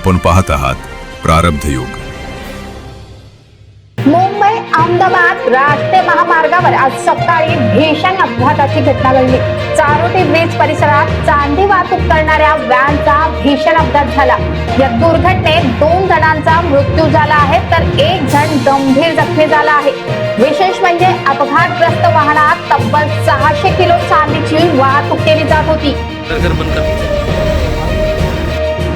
आपण पाहत आहात प्रारब्ध युग। मुंबई अहमदाबाद राष्ट्रीय महामार्गावर आज सकाळी भीषण अपघाताची घटना घडली। चारोटी ब्रिज परिसरात चांदी वाहतूक करणाऱ्या व्हॅनचा भीषण अपघात झाला। या दुर्घटनेत 2 जणांचा मृत्यू झाला आहे तर 1 जण गंभीर जखमी झाला आहे। विशेष म्हणजे अपघातग्रस्त वाहनात तब्बल 600 किलो चांदीची वाहतूक केली जात होती।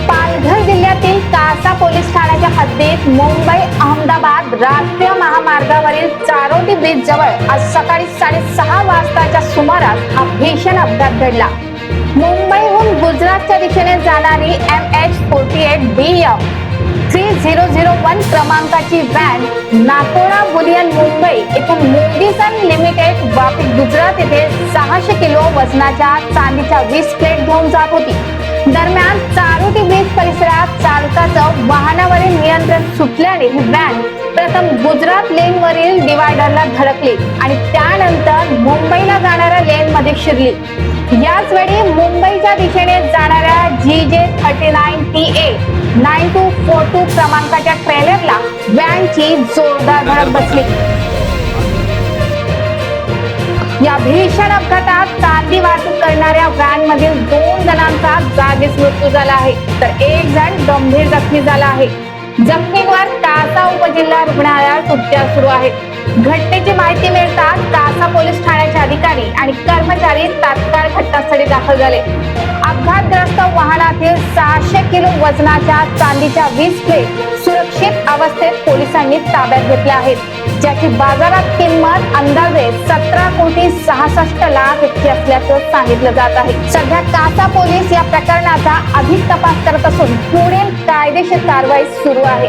पालघर जिल्ह्यातील कासा पोलीस ठाण्याच्या हद्दीत मुंबई अहमदाबाद राष्ट्रीय महामार्गावरील चारोटी ब्रिज जवळ आज सकाळी 6:30 वाजताच्या सुमारास हा भीषण अपघात घडला। मुंबईहून गुजरातच्या दिशेने जाणारी MH48 BF 3001 क्रमांकाची व्हॅन नाकोडा बुलियन मुंबई येथून मोदीसन लिमिटेड वापी गुजरात येथे 600 किलो वजनाच्या चांदीच्या 20 प्लेट घेऊन जात होती। दरम्यान चारोटी ब्रिज परिसरात चालकाचं वाहनावरील नियंत्रण सुटल्याने ही व्हॅन प्रथम गुजरात लेन वरील डिवायडरला धडकली आणि त्यानंतर मुंबईला जाणाऱ्या लेन मध्ये शिरली। याच वेळी मुंबईच्या दिशेने जाणाऱ्या GJ39 TA 9242 क्रमांकाच्या ट्रेलरला व्हॅनची जोरदार धडक बसली। या भीषण अपघातात चांदी वाहतूक करणाऱ्या व्हॅन मधील 2 जणांचा जागीच मृत्यू झाला आहे तर 1 जण गंभीर जखमी झाला आहे। जखमींवर कासा उपजिल्हा रुग्णालयात उपचार सुरू आहेत। घटनेची माहिती मिळताच कासा पोलीस ठाण्याचे अधिकारी आणि कर्मचारी तात्काळ घटनास्थळी दाखल झाले। अपघातग्रस्त वाहनातील 600 किलो वजनाच्या चांदीच्या 20 प्लेट सुरक्षित अवस्थेत पोलिसांनी ताब्यात घेतल्या आहेत, ज्याची बाजारात किंमत अंदाजे 17,66 लाख इतकी असल्याचं सांगितलं जात आहे। सध्या कासा पोलीस या प्रकरणाचा अधिक तपास करत असून पुढील कायदेशीर कारवाई सुरू आहे।